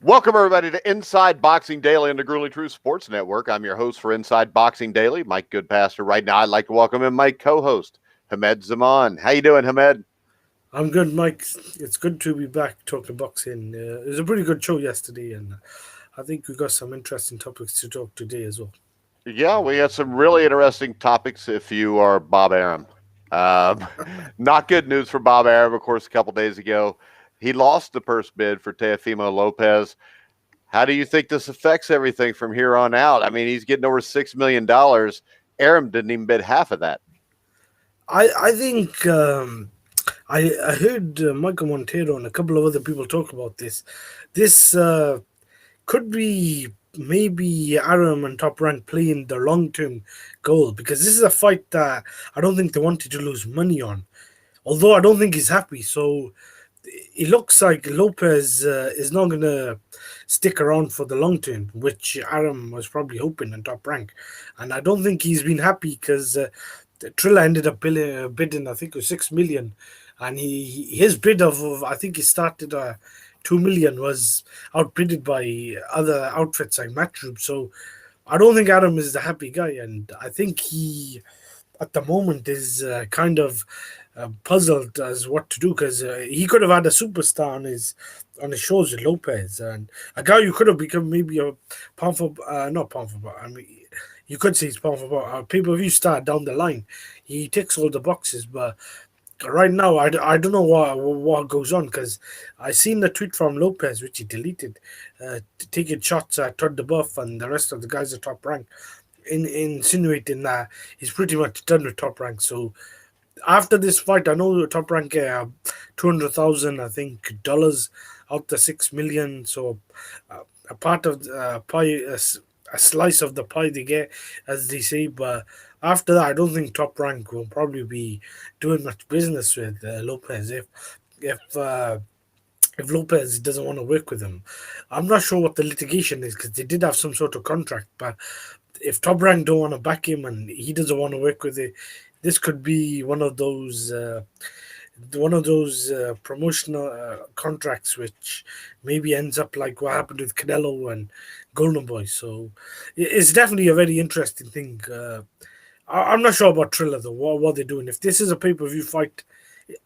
Welcome, everybody, to Inside Boxing Daily on the Grueling Truth Sports Network. I'm your host for Inside Boxing Daily, Mike Goodpaster. Right now, I'd like to welcome in my co-host, Hamed Zaman. How you doing, Hamed? I'm good, Mike. It's good to be back talking boxing. It was a pretty good show yesterday, and I think we got some interesting topics to talk today as well. Yeah, we had some really interesting topics if you are Bob Arum. Um, not good news for Bob Arum, of course, a couple days ago. He lost the purse bid for Teofimo Lopez. How do you think this affects everything from here on out? I mean, he's getting over $6 million. Arum didn't even bid half of that. I think I heard Michael Montero and a couple of other people talk about this. This could be maybe Aram and Top Rank playing the long term goal, because this is a fight that I don't think they wanted to lose money on. Although I don't think he's happy, so it looks like Lopez is not going to stick around for the long term, which Aram was probably hoping in Top Rank. And I don't think he's been happy because Triller ended up bidding, I think it was 6 million. And his bid of I think he started 2 million was outbidded by other outfits like Matchroom. So I don't think Aram is the happy guy. And I think he, at the moment, is kind of puzzled as what to do, because he could have had a superstar on his shows with Lopez, and a guy who could have become maybe a pound for not pound for I mean, you could say he's pound for a pay-per-view star down the line. He ticks all the boxes, but right now I don't know what goes on, because I seen the tweet from Lopez which he deleted, taking shots at Todd DeBuff and the rest of the guys at Top Rank, insinuating that he's pretty much done with Top Rank. So after this fight, I know Top Rank 200,000, I think, dollars out the 6 million. So a part of the pie, a slice of the pie they get, as they say. But after that, I don't think Top Rank will probably be doing much business with Lopez if. If Lopez doesn't want to work with him, I'm not sure what the litigation is, because they did have some sort of contract. But if Top Rank don't want to back him and he doesn't want to work with it, this could be one of those promotional contracts, which maybe ends up like what happened with Canelo and Golden Boy. So it's definitely a very interesting thing. I'm not sure about Triller though. What they're doing? If this is a pay-per-view fight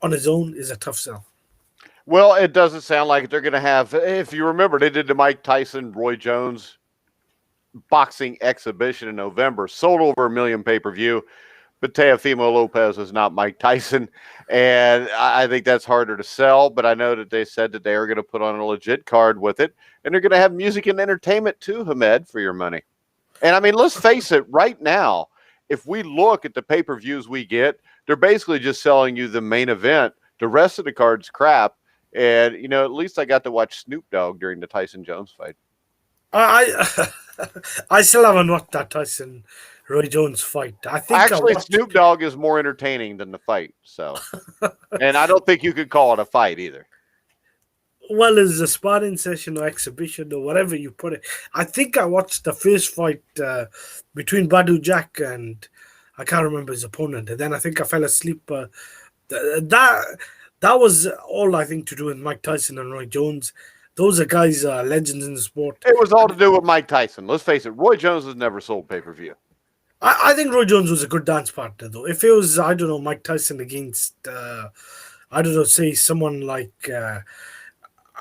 on its own, is a tough sell. Well, it doesn't sound like they're going to have. If you remember, they did the Mike Tyson, Roy Jones boxing exhibition in November, sold over 1 million pay-per-view. But Teofimo Lopez is not Mike Tyson, and I think that's harder to sell. But I know that they said that they are going to put on a legit card with it, and they're going to have music and entertainment too, Hamed, for your money. And I mean, let's face it, right now, if we look at the pay-per-views we get, they're basically just selling you the main event. The rest of the card's crap. And, at least I got to watch Snoop Dogg during the Tyson Jones fight. I I still haven't watched that Tyson Roy Jones fight. I think I Actually, watched. Snoop Dogg is more entertaining than the fight. So, and I don't think you could call it a fight either. Well, it's a sparring session or exhibition or whatever you put it. I think I watched the first fight between Badu Jack and I can't remember his opponent, and then I think I fell asleep. That that was all I think to do with Mike Tyson and Roy Jones. Those are guys, legends in the sport. It was all to do with Mike Tyson. Let's face it, Roy Jones has never sold pay-per-view. I think Roy Jones was a good dance partner, though. If it was, I don't know, Mike Tyson against, I don't know, say someone like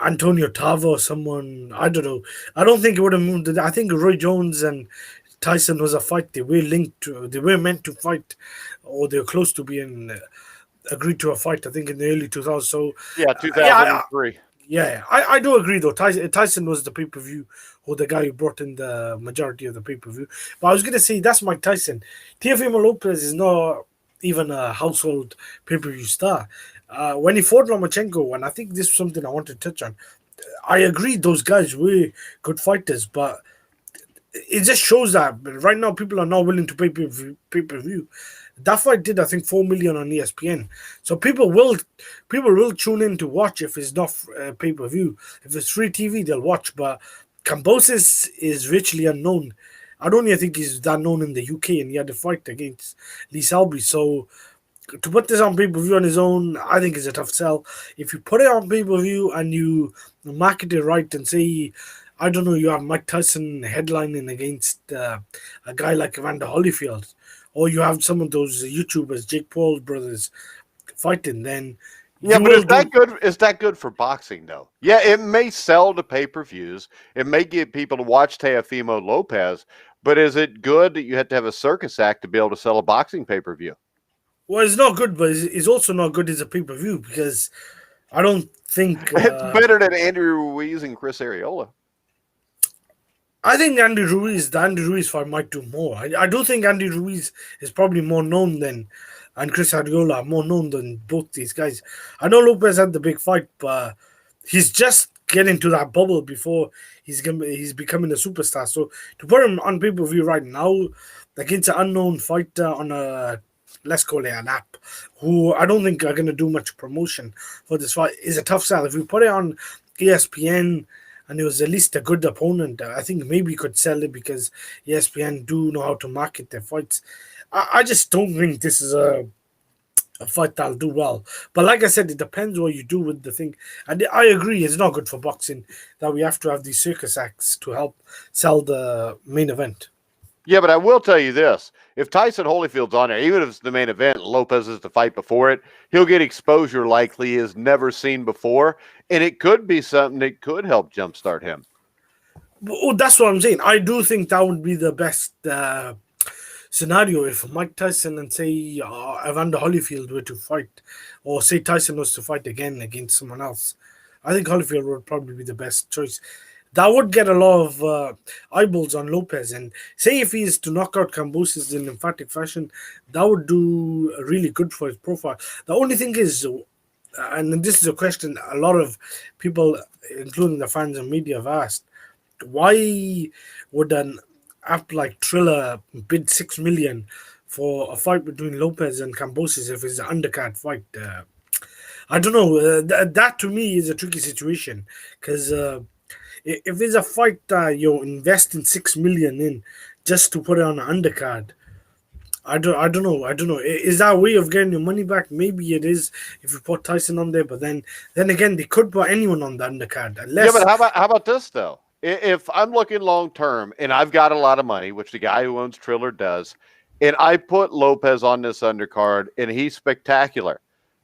Antonio Tava or someone, I don't know. I don't think it would have moved. I think Roy Jones and Tyson was a fight they were linked to. They were meant to fight, or they were close to being agreed to a fight. I think in the early 2000s. So Yeah, yeah, 2003. yeah, I do agree though. Tyson was the pay per view, or the guy who brought in the majority of the pay per view. But I was gonna say that's Mike Tyson. Teofimo Lopez is not even a household pay per view star. When he fought Lomachenko, and I think this is something I want to touch on. I agree those guys were good fighters, but it just shows that right now people are not willing to pay per view. That fight did, I think, 4 million on ESPN. So people will tune in to watch if it's not pay per view. If it's free TV, they'll watch. But Cambosis is virtually unknown. I don't even think he's that known in the UK, and he had a fight against Lee Selby. So to put this on pay-per-view on his own, I think is a tough sell. If you put it on pay-per-view and you market it right and say, I don't know, you have Mike Tyson headlining against a guy like Evander Holyfield, or you have some of those YouTubers, Jake Paul brothers, fighting, then Yeah, you but will is do. that good? Is that good for boxing though? Yeah, it may sell to pay-per-views. It may get people to watch Teofimo Lopez, but is it good that you have to have a circus act to be able to sell a boxing pay-per-view? Well, it's not good, but it's also not good as a pay-per-view because I don't think. It's better than Andrew Ruiz and Chris Arreola. I think the Andy Ruiz fight might do more. I do think Andy Ruiz is probably more known than, and Chris Arreola are more known than both these guys. I know Lopez had the big fight, but he's just getting to that bubble before he's becoming a superstar. So to put him on pay-per-view right now against an unknown fighter on a, let's call it an app, who I don't think are going to do much promotion for this fight, is a tough sell. If you put it on ESPN and it was at least a good opponent, I think maybe you could sell it because ESPN do know how to market their fights. I just don't think this is a fight that'll do well. But like I said, it depends what you do with the thing. And I agree, it's not good for boxing that we have to have these circus acts to help sell the main event. Yeah, but I will tell you this. If Tyson Holyfield's on there, even if it's the main event, Lopez is the fight before it, he'll get exposure like he has never seen before. And it could be something that could help jumpstart him. Oh, that's what I'm saying. I do think that would be the best scenario if Mike Tyson and say Evander Holyfield were to fight, or say Tyson was to fight again against someone else. I think Holyfield would probably be the best choice. That would get a lot of eyeballs on Lopez, and say if he is to knock out Cambosis in emphatic fashion, that would do really good for his profile. The only thing is, and this is a question a lot of people, including the fans and media, have asked: why would an app like Triller bid 6 million for a fight between Lopez and Cambosis if it's an undercard fight? I don't know. That to me is a tricky situation because if it's a fight that you're investing 6 million in just to put it on an undercard, I don't know. Is that a way of getting your money back? Maybe it is if you put Tyson on there, but then again, they could put anyone on the undercard Yeah, unless. but how about this though? If I'm looking long term and I've got a lot of money, which the guy who owns Triller does, and I put Lopez on this undercard and he's spectacular.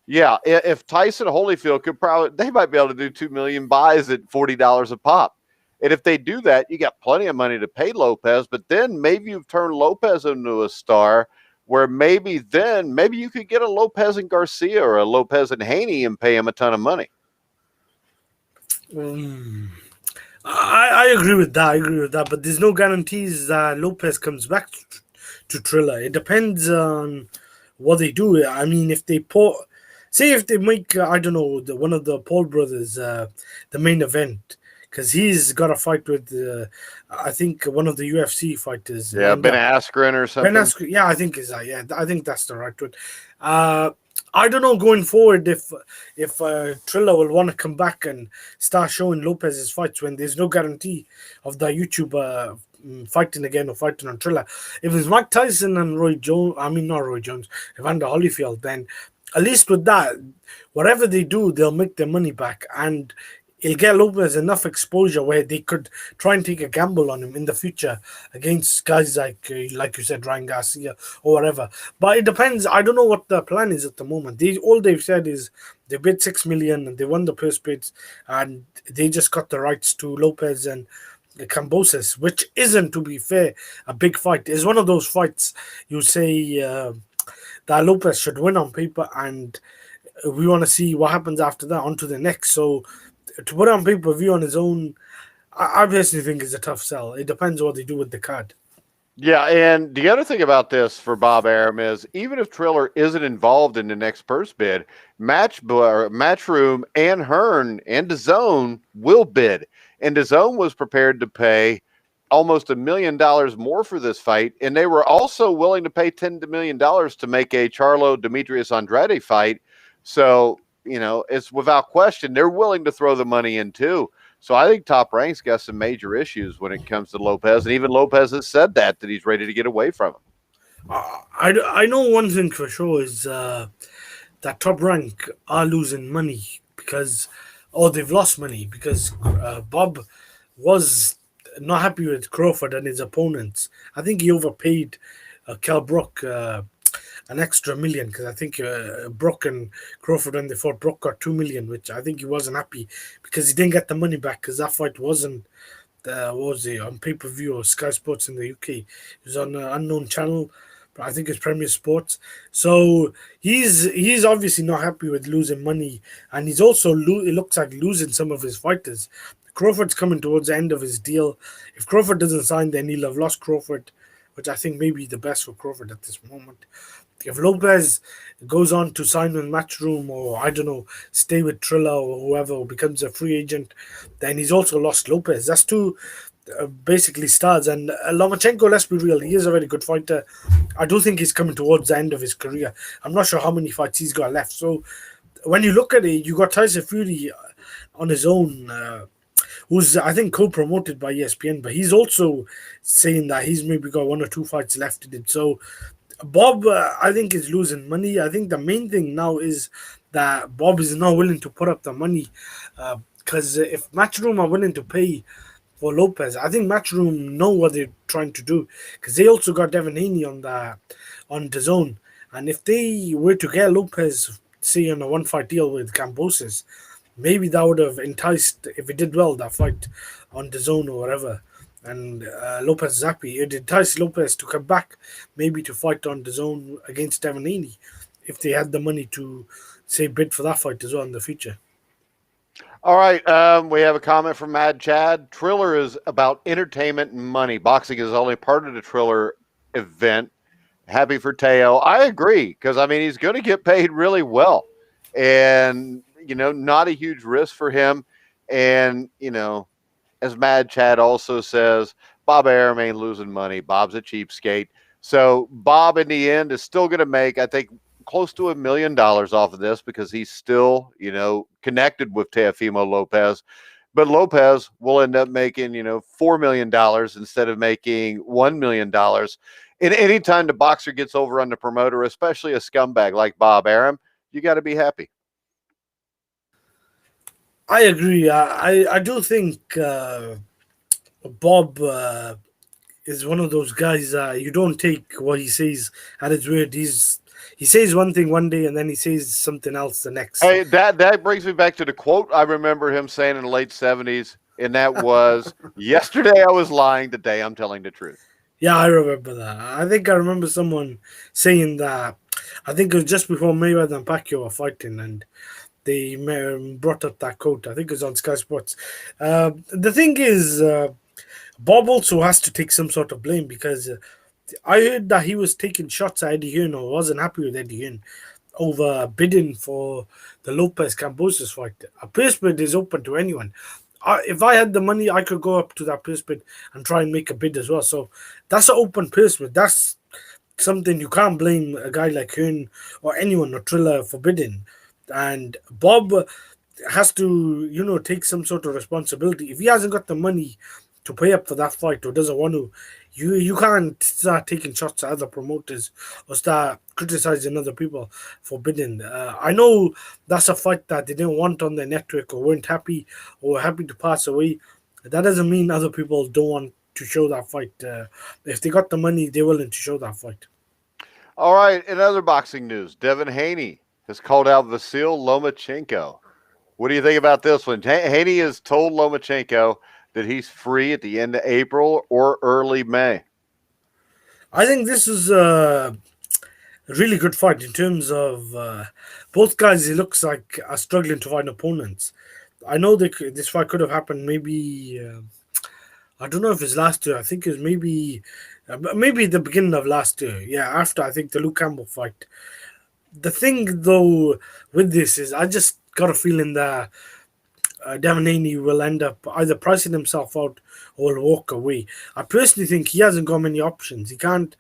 Yeah, if Tyson Holyfield could probably, they might be able to do 2 million buys at $40 a pop. And if they do that, you got plenty of money to pay Lopez, but then maybe you've turned Lopez into a star where maybe you could get a Lopez and Garcia or a Lopez and Haney and pay him a ton of money. Um, I agree with that. I agree with that. But there's no guarantees that Lopez comes back to Triller. It depends on what they do. I mean, if they put, say, if they make, I don't know, one of the Paul brothers the main event, because he's got a fight with, I think, one of the UFC fighters. Yeah, lined Ben up. Askren or Ben something. Askren, yeah, I think is that. Yeah, I think that's the right one. Uh, I don't know going forward if Triller will want to come back and start showing Lopez's fights when there's no guarantee of the YouTube fighting again or fighting on Triller. If it's Mike Tyson and Roy Jones, I mean not Roy Jones, Evander Holyfield, then at least with that, whatever they do, they'll make their money back and it'll get Lopez enough exposure where they could try and take a gamble on him in the future against guys like you said, Ryan Garcia or whatever. But it depends. I don't know what the plan is at the moment. All they've said is they bid 6 million and they won the purse bids and they just got the rights to Lopez and Cambosis, which isn't, to be fair, a big fight. It's one of those fights you say that Lopez should win on paper, and we want to see what happens after that on to the next. So to put it on pay-per-view on his own, I personally think is a tough sell. It depends what they do with the card. Yeah, and the other thing about this for Bob Arum is even if Triller isn't involved in the next purse bid, Matchroom and Hearn and DAZN will bid. And DAZN was prepared to pay almost $1 million more for this fight, and they were also willing to pay $10 million to make a Charlo Demetrius Andrade fight. So, it's without question they're willing to throw the money in too. So I think Top Rank's got some major issues when it comes to Lopez, and even Lopez has said that he's ready to get away from him. I know one thing for sure is that Top Rank are losing money because, or they've lost money because Bob was not happy with Crawford and his opponents. I think he overpaid Cal Brook an extra million because I think Brook and Crawford when they fought, Brook got 2 million, which I think he wasn't happy because he didn't get the money back because that fight wasn't what was it, on pay per view or Sky Sports in the UK. It was on an unknown channel, but I think it's Premier Sports. So he's obviously not happy with losing money, and he's also it looks like losing some of his fighters. Crawford's coming towards the end of his deal. If Crawford doesn't sign, then he'll have lost Crawford, which I think may be the best for Crawford at this moment. If Lopez goes on to sign with Matchroom or I don't know, stay with Triller or whoever, or becomes a free agent, then he's also lost Lopez. That's two basically stars. And Lomachenko, let's be real, he is a very good fighter. I do think he's coming towards the end of his career. I'm not sure how many fights he's got left. So when you look at it, you got Tyson Fury on his own. Who's I think co-promoted by ESPN, but he's also saying that he's maybe got one or two fights left in him. So Bob, I think, is losing money. I think the main thing now is that Bob is not willing to put up the money because if Matchroom are willing to pay for Lopez, I think Matchroom know what they're trying to do because they also got Devin Haney on the zone, and if they were to get Lopez, say on a one-fight deal with Cambosis, maybe that would have enticed if he did well that fight on the zone or whatever. And Lopez is happy. It enticed Lopez to come back, maybe to fight on the zone against Devin Haney, if they had the money to say bid for that fight as well in the future. All right. We have a comment from Mad Chad. Triller is about entertainment and money. Boxing is only part of the Triller event. Happy for Teo. I agree because I mean he's going to get paid really well, and not a huge risk for him. And as Mad Chad also says, Bob Arum ain't losing money. Bob's a cheapskate. So Bob, in the end, is still going to make, I think, close to $1 million off of this because he's still, connected with Teofimo Lopez. But Lopez will end up making, $4 million instead of making $1 million. And anytime the boxer gets over on the promoter, especially a scumbag like Bob Arum, you got to be happy. I agree. I do think Bob is one of those guys you don't take what he says at his word. He says one thing one day and then he says something else the next. Hey, that brings me back to the quote I remember him saying in the late 70s, and that was, yesterday I was lying, today I'm telling the truth. Yeah, I remember that. I think I remember someone saying that. I think it was just before Mayweather and Pacquiao were fighting, and they brought up that quote. I think it was on Sky Sports. The thing is, Bob also has to take some sort of blame because I heard that he was taking shots at Eddie Hearn or wasn't happy with Eddie Hearn over bidding for the Lopez Cambosis fight. A purse bid is open to anyone. If I had the money, I could go up to that purse bid and try and make a bid as well. So that's an open purse bid. That's something you can't blame a guy like Hearn or anyone or Triller for bidding. And Bob has to, take some sort of responsibility. If he hasn't got the money to pay up for that fight or doesn't want to, you can't start taking shots at other promoters or start criticizing other people for bidding. I know that's a fight that they didn't want on their network or weren't happy or were happy to pass away. That doesn't mean other people don't want to show that fight. If they got the money, they're willing to show that fight. All right, in other boxing news, Devin Haney has called out Vasyl Lomachenko. What do you think about this one? Haney has told Lomachenko that he's free at the end of April or early May. I think this is a really good fight in terms of both guys. It looks like are struggling to find opponents. I know this fight could have happened maybe. I don't know if it's last year. I think it's maybe the beginning of last year. Yeah, after I think the Luke Campbell fight. The thing though with this is I just got a feeling that Devin Haney will end up either pricing himself out or will walk away. I personally think he hasn't got many options. He can't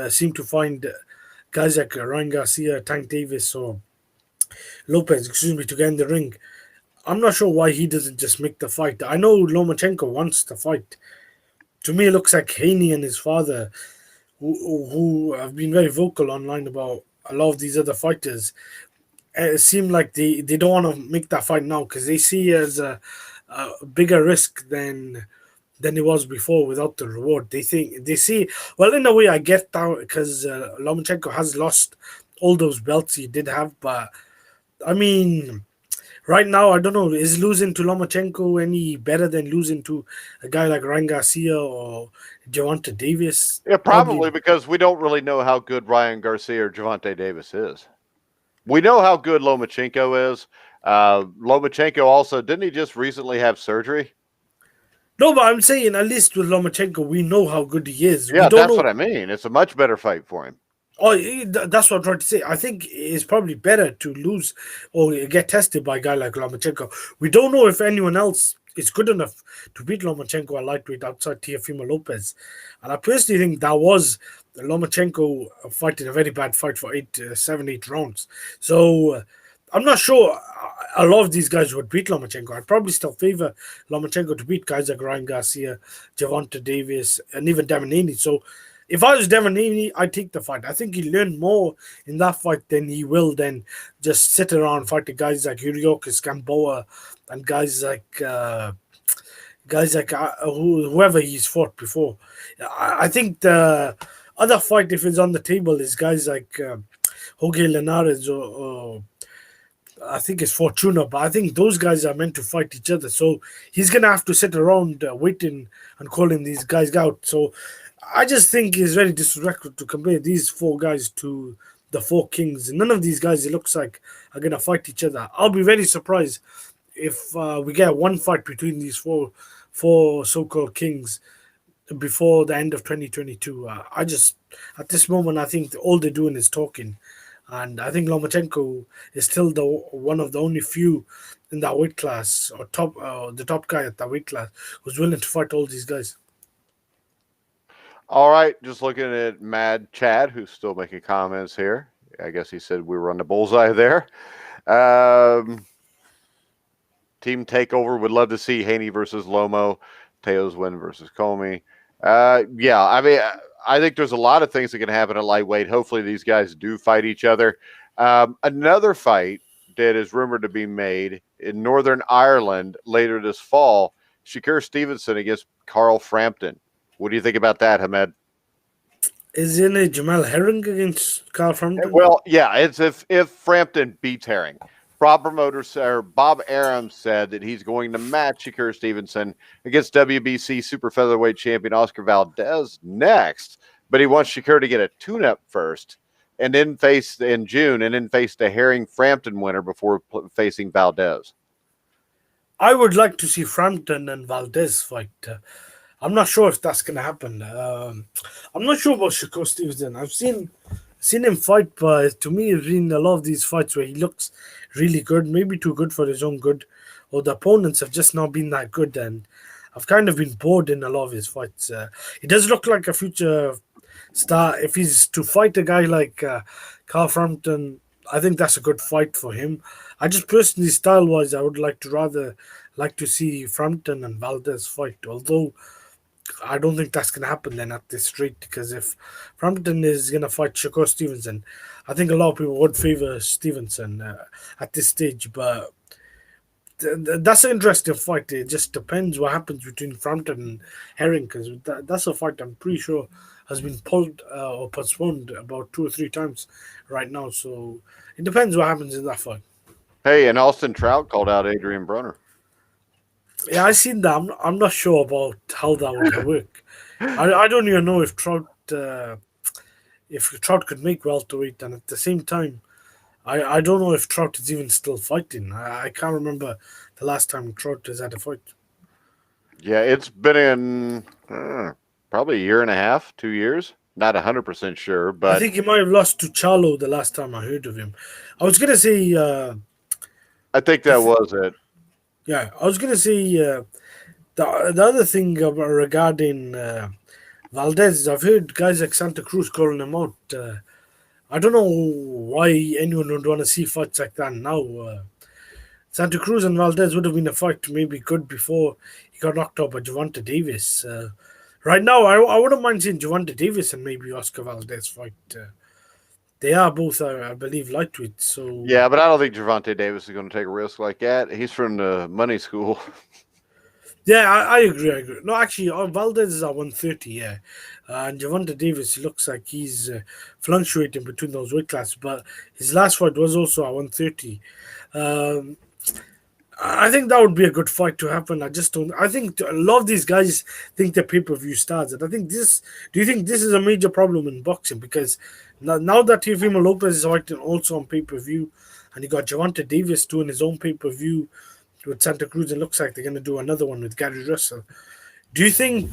seem to find guys like Ryan Garcia, Tank Davis, or Lopez, to get in the ring. I'm not sure why he doesn't just make the fight. I know Lomachenko wants the fight. To me, it looks like Haney and his father who have been very vocal online about a lot of these other fighters. It seemed like they don't want to make that fight now because they see it as a bigger risk than it was before without the reward. They think they see well in a way I get that because Lomachenko has lost all those belts he did have, but I mean right now I don't know, is losing to Lomachenko any better than losing to a guy like Ryan Garcia or Gervonta Davis? Yeah, Probably. probably because we don't really know how good Ryan Garcia or Gervonta Davis is. We know how good Lomachenko is. Lomachenko also didn't he just recently have surgery? No, but I'm saying at least with Lomachenko we know how good he is. We Yeah, don't that's know. what I mean. It's a much better fight for him. Oh, that's what I'm trying to say. I think it's probably better to lose or get tested by a guy like Lomachenko. We don't know if anyone else is good enough to beat Lomachenko at lightweight outside Teofimo Lopez. And I personally think that was Lomachenko fighting a very bad fight for 7, 8 rounds. So I'm not sure a lot of these guys would beat Lomachenko. I'd probably still favor Lomachenko to beat guys like Ryan Garcia, Gervonta Davis, and even Devin Haney. So if I was Devin Haney, I'd take the fight. I think he learned more in that fight than he will then just sit around fighting guys like Yuriokis Gamboa and guys like whoever he's fought before. I think the other fight, if it's on the table, is guys like Jorge Linares or I think it's Fortuna, but I think those guys are meant to fight each other. So he's gonna have to sit around waiting and calling these guys out. So I just think it's very disrespectful to compare these four guys to the four kings. None of these guys, it looks like, are gonna fight each other. I'll be very surprised if we get one fight between these four so-called kings before the end of 2022. I just at this moment I think all they're doing is talking, and I think Lomachenko is still the one of the only few in that weight class or the top guy at that weight class who's willing to fight all these guys. All right, just looking at Mad Chad, who's still making comments here. I guess he said we were on the bullseye there. Team Takeover would love to see Haney versus Lomo, Teo's win versus Comey. Yeah, I mean, I think there's a lot of things that can happen at lightweight. Hopefully, these guys do fight each other. Another fight that is rumored to be made in Northern Ireland later this fall, Shakur Stevenson against Carl Frampton. What do you think about that, Hamed? Isn't it Jamal Herring against Carl Frampton? Well, yeah, it's if Frampton beats Herring. Bob Arum said that he's going to match Shakur Stevenson against WBC super featherweight champion Oscar Valdez next, but he wants Shakur to get a tune-up first, and then face in June, and then face the Herring Frampton winner before facing Valdez. I would like to see Frampton and Valdez fight. I'm not sure if that's gonna happen. I'm not sure about Shakur Stevenson. I've seen him fight, but to me, it's been a lot of these fights where he looks really good, maybe too good for his own good, or the opponents have just not been that good, and I've kind of been bored in a lot of his fights. He does look like a future star. If he's to fight a guy like Carl Frampton, I think that's a good fight for him. I just personally, style-wise, I would rather like to see Frampton and Valdez fight, although I don't think that's going to happen then at this rate, because if Frampton is going to fight Shakur Stevenson, I think a lot of people would favor Stevenson at this stage. But that's an interesting fight. It just depends what happens between Frampton and Herring, because that's a fight I'm pretty sure has been pulled or postponed about 2 or 3 times right now. So it depends what happens in that fight. Hey, and Austin Trout called out Adrian Brunner. Yeah, I seen that. I'm not sure about how that would work. I don't even know if Trout could make welterweight, and at the same time, I don't know if Trout is even still fighting. I can't remember the last time Trout has had a fight. Yeah, it's been in probably a year and a half, 2 years. Not 100% sure, I but think he might have lost to Charlo the last time I heard of him. I was gonna say, I think that was it. yeah, I was gonna say the other thing regarding Valdez is I've heard guys like Santa Cruz calling him out. I don't know why anyone would want to see fights like that now. Santa Cruz and Valdez would have been a fight maybe good before he got knocked out by Gervonta Davis. Right now, I wouldn't mind seeing Gervonta Davis and maybe Oscar Valdez fight. They are both, I believe, lightweight. So Yeah, but I don't think Gervonta Davis is going to take a risk like that. He's from the money school. yeah, I agree. I agree. No, actually, Valdez is at 130. Yeah, and Gervonta Davis looks like he's fluctuating between those weight classes. But his last fight was also at 130. Um, I think that would be a good fight to happen. I just don't. I think a lot of these guys think they're pay per view stars, and I think this. Do you think this is a major problem in boxing? Because now that Teofimo Lopez is fighting also on pay per view, and you got Gervonta Davis doing his own pay per view with Santa Cruz, and looks like they're going to do another one with Gary Russell. Do you think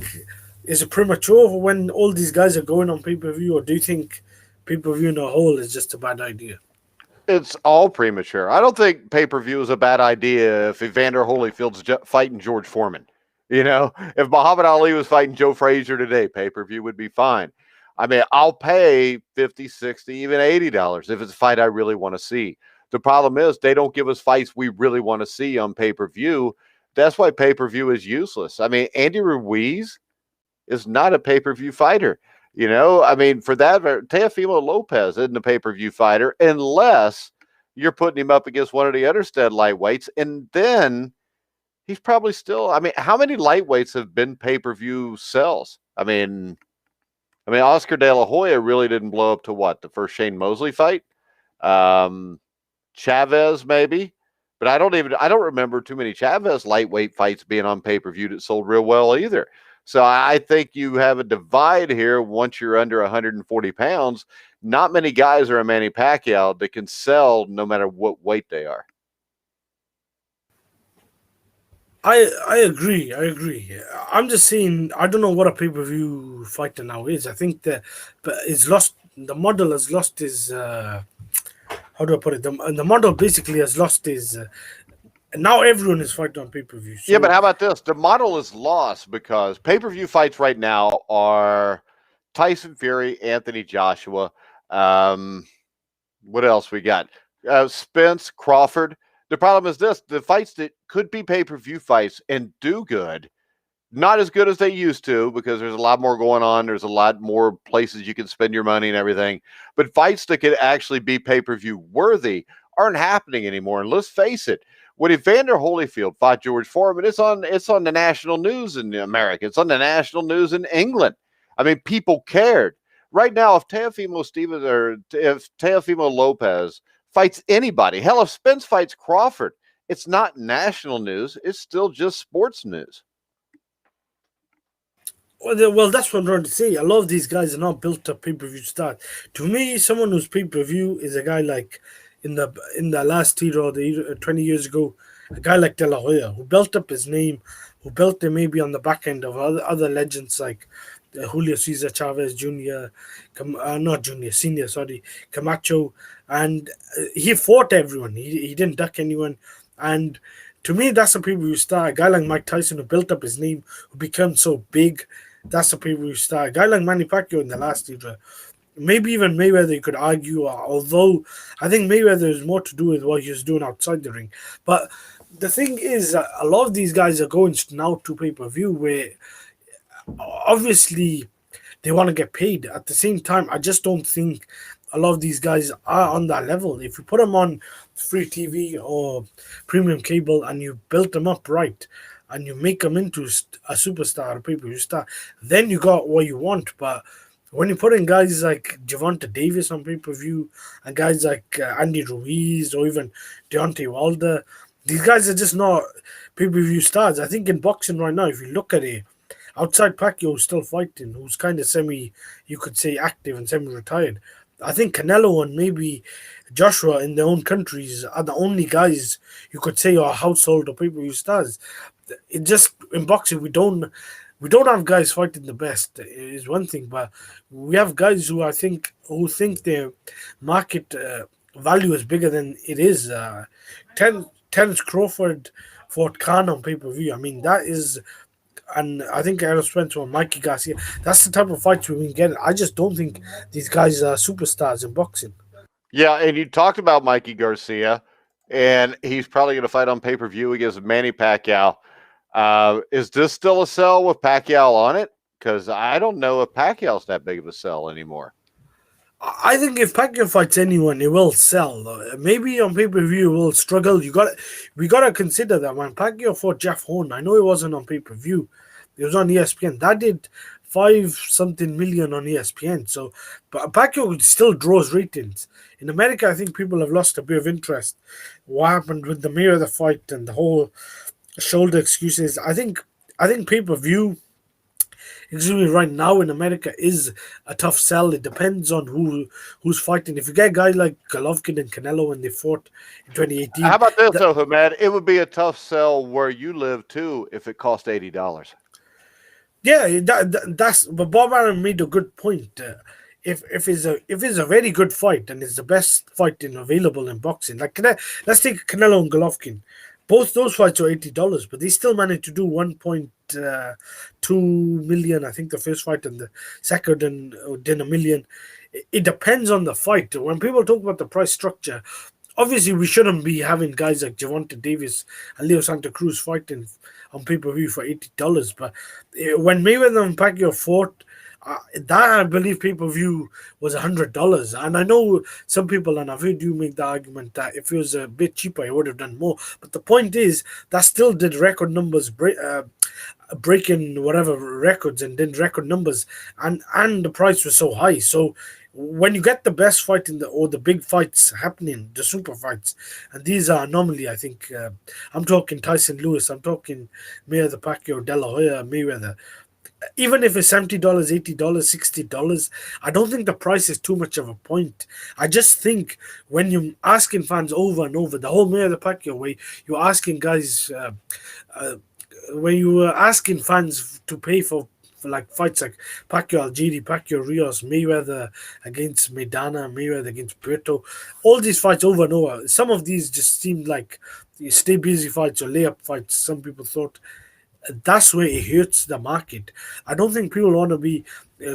is it premature when all these guys are going on pay per view, or do you think pay per view in a whole is just a bad idea? It's all premature. I don't think pay per view is a bad idea if Evander Holyfield's fighting George Foreman. You know, if Muhammad Ali was fighting Joe Frazier today, pay per view would be fine. I mean, I'll pay $50, $60, even $80 if it's a fight I really want to see. The problem is they don't give us fights we really want to see on pay per view. That's why pay per view is useless. I mean, Andy Ruiz is not a pay per view fighter. You know, I mean, for that, Teofimo Lopez isn't a pay per view fighter unless you're putting him up against one of the other stud lightweights. And then he's probably still, I mean, how many lightweights have been pay per view sells? Oscar De La Hoya really didn't blow up to what? The first Shane Mosley fight? Chavez, maybe. But I don't remember too many Chavez lightweight fights being on pay per view that sold real well either. So I think you have a divide here once you're under 140 pounds. Not many guys are a Manny Pacquiao that can sell no matter what weight they are. I agree. I agree. I'm just saying I don't know what a pay per view fighter now is. I think that, but it's lost. The model has lost his. How do I put it? The model basically has lost his. Now everyone is fighting on pay per view. So, Yeah, but how about this? The model is lost because pay per view fights right now are Tyson Fury, Anthony Joshua. What else we got? Spence, Crawford. The problem is this: the fights that could be pay per view fights and do good, not as good as they used to because there's a lot more going on. There's a lot more places you can spend your money and everything. But fights that could actually be pay per view worthy aren't happening anymore. And let's face it, when Evander Holyfield fought George Foreman, it's on the national news in America. It's on the national news in England. I mean, people cared. Right now, if if Teofimo Lopez fights anybody, hell, if Spence fights Crawford, it's not national news. It's still just sports news. well, that's what I'm trying to say. A lot of these guys are not built up pay per view stars. To me, someone who's pay per view is a guy like in the last era, 20 years ago, a guy like De La Hoya who built up his name, who built him maybe on the back end of other legends like Julio Cesar Chavez Jr., not Jr., Senior, sorry, Camacho, and he fought everyone. He didn't duck anyone, and to me, that's a pay per view star. A guy like Mike Tyson who built up his name, who became so big, that's a pay per view star. A guy like Manny Pacquiao in the last era. Maybe even Mayweather, you could argue, although I think Mayweather is more to do with what he was doing outside the ring. But the thing is, a lot of these guys are going now to pay per view where obviously they want to get paid. At the same time, I just don't think a lot of these guys are on that level. If you put them on free TV or premium cable and you build them up right and you make them into a superstar or pay per view star, then you got what you want. But when you put in guys like Gervonta Davis on pay per view and guys like Andy Ruiz or even Deontay Wilder, these guys are just not pay per view stars. I think in boxing right now, if you look at it, outside Pacquiao who's still fighting, who's kind of you could say active and semi-retired, I think Canelo and maybe Joshua in their own countries are the only guys you could say are household or pay per view stars. It just in boxing we don't have guys fighting the best is one thing, but we have guys who think their market value is bigger than it is. Terence Crawford fought Khan on pay per view. I mean that is, and I think Errol Spence or Mikey Garcia. That's the type of fights we've been getting. I just don't think these guys are superstars in boxing. Yeah, and you talked about Mikey Garcia, and he's probably going to fight on pay per view against Manny Pacquiao. Is this still a sell with Pacquiao on it? because I don't know if Pacquiao's that big of a sell anymore. I think if Pacquiao fights anyone, it will sell. Maybe on pay per view, will struggle. We gotta consider that when Pacquiao fought Jeff Horn, I know it wasn't on pay per view. It was on ESPN. That did 5 something million on ESPN. So, but Pacquiao still draws ratings. In America, I think people have lost a bit of interest. What happened with the Mayweather fight and the whole shoulder excuses? I think pay per view, excuse me, right now in America is a tough sell. It depends on who's fighting. If you get a guy like Golovkin and Canelo when they fought in How 2018, about this, that, though, Hamed? It would be a tough sell where you live too if it cost $80. yeah, that's. But Bob Arum made a good point. If it's a very good fight and it's the best fight available in boxing, like let's take Canelo and Golovkin. Both those fights are $80, but they still managed to do 1.2 million. I think the first fight and the second did a million. It depends on the fight. When people talk about the price structure, obviously we shouldn't be having guys like Javante Davis and Leo Santa Cruz fighting on pay per view for $80. But when Mayweather and Pacquiao fought, that I believe pay per view was $100, and I know some people, and I've heard you make the argument that if it was a bit cheaper, it would have done more. But the point is that still did record numbers, breaking whatever records, and did record numbers, and the price was so high. So when you get the best fight or the big fights happening, the super fights, and these are normally, I think, I'm talking Tyson Lewis, I'm talking Mayweather, Pacquiao, De La Hoya, Mayweather. Even if it's $70, $80, $60, I don't think the price is too much of a point. I just think when you're asking fans over and over, the whole Mayweather Pacquiao way, you're asking guys, when you were asking fans to pay for like fights like Pacquiao Algieri, Pacquiao Rios, Mayweather against Maidana, Mayweather against Puerto, all these fights over and over. Some of these just seemed like stay busy fights or layup fights. Some people thought that's where it hurts the market. I don't think people want to be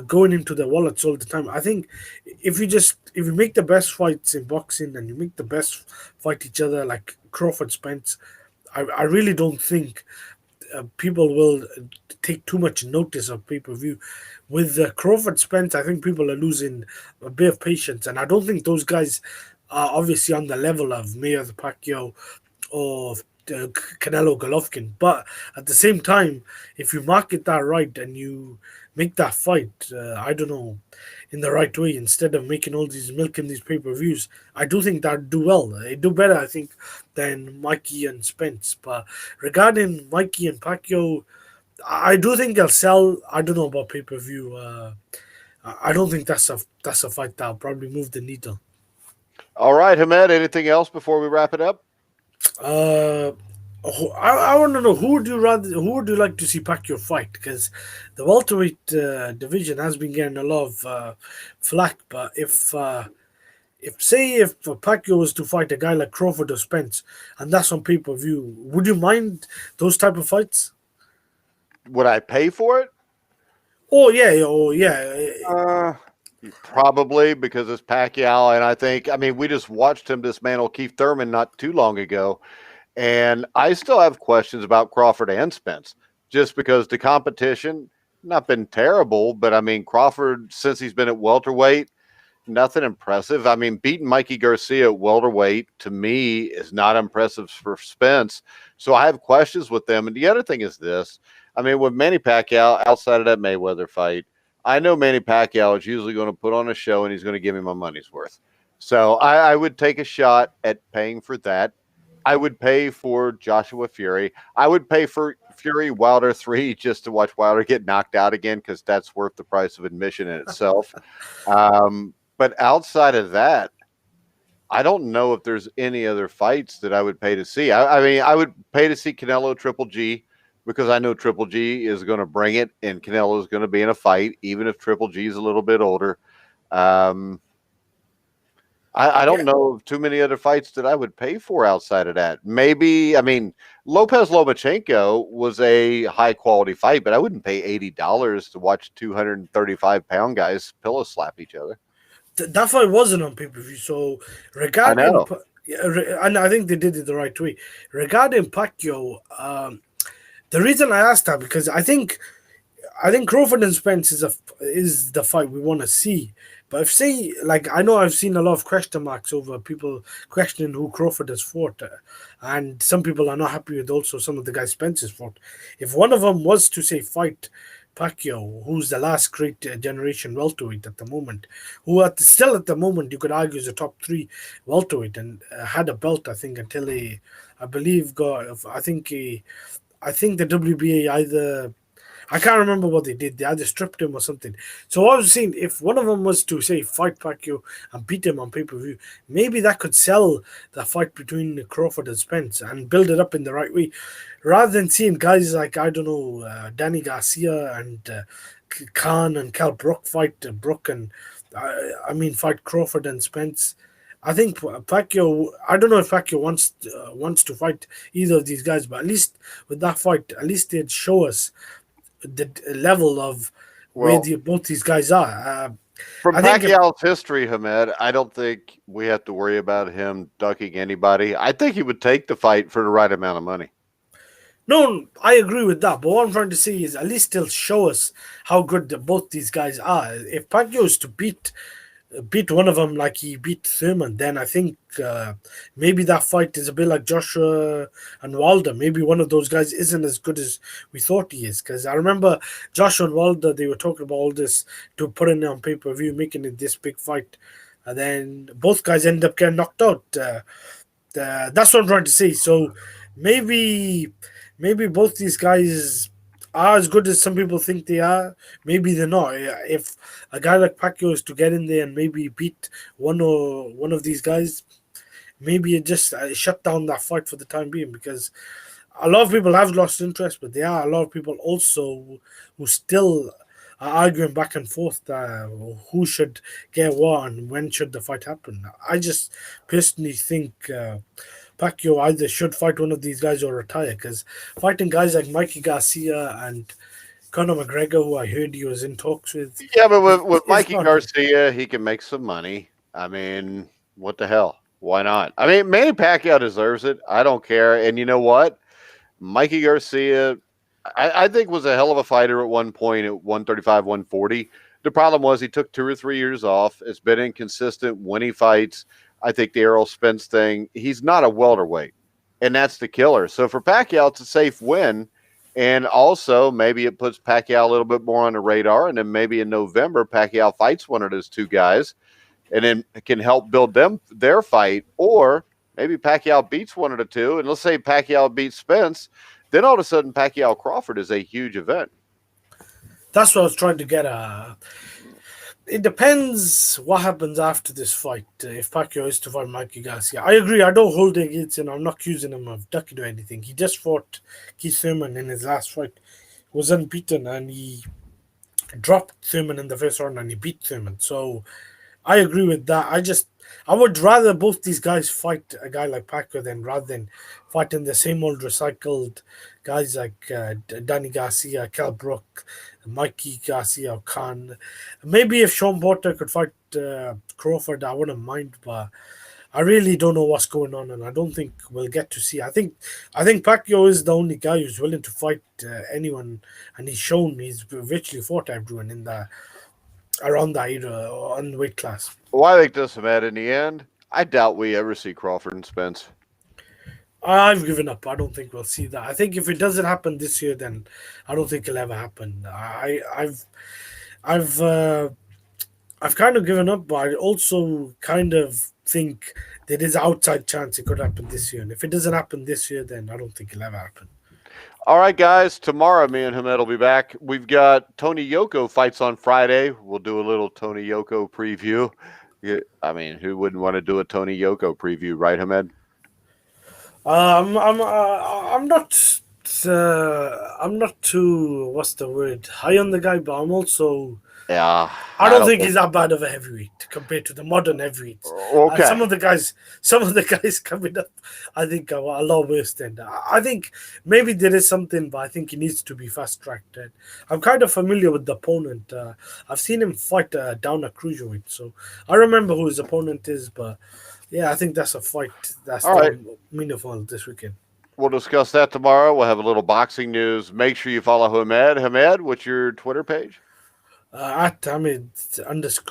going into their wallets all the time. I think if you make the best fights in boxing and you make the best fight each other like Crawford Spence, I really don't think people will take too much notice of pay per view. With Crawford Spence, I think people are losing a bit of patience, and I don't think those guys are obviously on the level of Mayweather Pacquiao or Canelo Golovkin. But at the same time, if you market that right and you make that fight, I don't know, in the right way, instead of making all these milking these pay per views, I do think that do well. They do better, I think, than Mikey and Spence. But regarding Mikey and Pacquiao, I do think they'll sell. I don't know about pay per view. I don't think that's a fight that'll probably move the needle. All right, Hamed, anything else before we wrap it up? Uh, I want to know who would you like to see Pacquiao fight, because the welterweight division has been getting a lot of flack. But if Pacquiao was to fight a guy like Crawford or Spence, and that's on pay per view, would you mind those type of fights? Would I pay for it? Oh yeah. Probably, because it's Pacquiao, and I mean, we just watched him dismantle Keith Thurman not too long ago, and I still have questions about Crawford and Spence, just because the competition not been terrible, but I mean, Crawford, since he's been at welterweight, nothing impressive. I mean, beating Mikey Garcia at welterweight to me is not impressive for Spence. So I have questions with them. And the other thing is this: I mean, with Manny Pacquiao, outside of that Mayweather fight, I know Manny Pacquiao is usually going to put on a show and he's going to give me my money's worth. So I would take a shot at paying for that. I would pay for Joshua Fury. I would pay for Fury Wilder 3 just to watch Wilder get knocked out again, because that's worth the price of admission in itself. But outside of that, I don't know if there's any other fights that I would pay to see. I mean, I would pay to see Canelo Triple G, because I know Triple G is going to bring it, and Canelo is going to be in a fight, even if Triple G is a little bit older. I don't know of too many other fights that I would pay for outside of that. Maybe, I mean, Lopez Lomachenko was a high quality fight, but I wouldn't pay $80 to watch 235-pound guys pillow slap each other. That fight wasn't on pay per view. So I regarding, know. and I think they did it the right way. Regarding Pacquiao, the reason I asked that, because I think I think Crawford and Spence is the fight we want to see. But if say like I know I've seen a lot of question marks over people questioning who Crawford has fought, and some people are not happy with also some of the guys Spence has fought. If one of them was to say fight Pacquiao, who's the last great generation welterweight at the moment, who still at the moment you could argue is a top three welterweight and had a belt I think until he, I believe got I think the WBA either I can't remember what they did. They either stripped him or something. So I was saying, if one of them was to say fight Pacquiao and beat him on pay per view, maybe that could sell the fight between Crawford and Spence and build it up in the right way, rather than seeing guys like I don't know Danny Garcia and Khan and Cal Brook fight Brook and I mean fight Crawford and Spence. I think Pacquiao. I don't know if Pacquiao wants to fight either of these guys, but at least with that fight, at least they'd show us the level of where Well, both these guys are. from I think if Pacquiao's history, Hamed, I don't think we have to worry about him ducking anybody. I think he would take the fight for the right amount of money. no, I agree with that. But what I'm trying to say is at least they'll show us how good both these guys are. If Pacquiao is to beat one of them like he beat Thurman, then I think maybe that fight is a bit like Joshua and Wilder. Maybe one of those guys isn't as good as we thought he is. Because I remember Joshua and Wilder, they were talking about all this to put it on pay per view, making it this big fight. And then both guys end up getting knocked out. That's what I'm trying to say. So maybe both these guys are as good as some people think they are. Maybe they're not. If a guy like Pacquiao is to get in there and maybe beat one of these guys, maybe it just shut down that fight for the time being because a lot of people have lost interest, but there are a lot of people also who still are arguing back and forth who should get what and when should the fight happen. I just personally think Pacquiao either should fight one of these guys or retire because fighting guys like Mikey Garcia and Conor McGregor, who I heard he was in talks with, Yeah, but with is Mikey not. Garcia, he can make some money. I mean, what the hell? Why not? I mean, Manny Pacquiao deserves it. I don't care. And you know what? Mikey Garcia, I think was a hell of a fighter at one point at 135, 140. The problem was he took 2 or 3 years off. It's been inconsistent when he fights. I think the Errol Spence thing, he's not a welterweight, and that's the killer. So for Pacquiao, it's a safe win. And also, maybe it puts Pacquiao a little bit more on the radar. And then maybe in November, Pacquiao fights one of those two guys and then can help build them their fight. Or maybe Pacquiao beats one of the two. And let's say Pacquiao beats Spence. Then all of a sudden, Pacquiao Crawford is a huge event. That's what I was trying to get at. It depends what happens after this fight. If Pacquiao is to fight Mikey Garcia, I agree. I don't hold it against him. I'm not accusing him of ducking or anything. He just fought Keith Thurman in his last fight. He was unbeaten and he dropped Thurman in the first round and he beat Thurman. So I agree with that. I would rather both these guys fight a guy like Pacquiao than rather than fighting the same old recycled guys like Danny Garcia, Cal Brook, Mikey Garcia, or Khan. Maybe if Sean Porter could fight Crawford, I wouldn't mind, but I really don't know what's going on, and I don't think we'll get to see. I think Pacquiao is the only guy who's willing to fight anyone, and he's shown he's virtually fought everyone in the around that era on weight class. Well, I think this, Matt, in the end, I doubt we ever see Crawford and Spence. I've given up. I don't think we'll see that. I think if it doesn't happen this year, then I don't think it'll ever happen. I've I've kind of given up, but I also kind of think there is an outside chance it could happen this year. And if it doesn't happen this year, then I don't think it'll ever happen. All right, guys. Tomorrow, me and Hamed will be back. We've got Tony Yoko fights on Friday. We'll do a little Tony Yoko preview. Yeah, I mean, who wouldn't want to do a Tony Yoko preview, right, Hamed? I'm not too what's the word high on the guy, but I'm also Yeah, I don't think he's that bad of a heavyweight compared to the modern heavyweights. Okay. Some of the guys coming up, I think are a lot worse than that. I think maybe there is something, but I think he needs to be fast tracked. I'm kind of familiar with the opponent. I've seen him fight down a cruiserweight, so I remember who his opponent is. But yeah, I think that's a fight that's All right. meaningful this weekend. We'll discuss that tomorrow. We'll have a little boxing news. Make sure you follow Hamed. Hamed, what's your Twitter page? At Hamid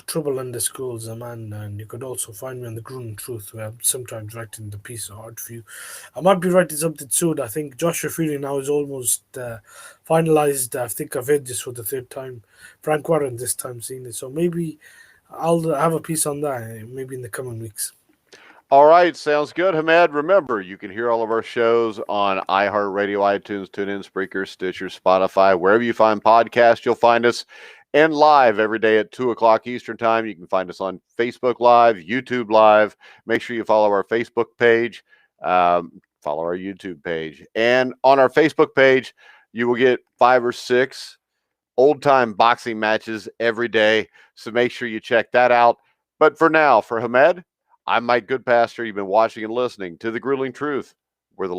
trouble underscores a man, and you could also find me on the Grueling Truth, where I'm sometimes writing the piece of Hard View. I might be writing something soon. I think Joshua Fury now is almost finalized. I think I've heard this for the third time. Frank Warren this time seeing it, so maybe I'll have a piece on that maybe in the coming weeks. All right, sounds good, Hamed. Remember, you can hear all of our shows on iHeartRadio, iTunes, TuneIn, Spreaker, Stitcher, Spotify, wherever you find podcasts, you'll find us. And live every day at 2 o'clock Eastern Time. You can find us on Facebook Live, YouTube Live. Make sure you follow our Facebook page, follow our YouTube page. And on our Facebook page, you will get 5 or 6 old-time boxing matches every day. So make sure you check that out. But for now, for Hamed, I'm Mike Goodpasture. You've been watching and listening to The Grueling Truth, where the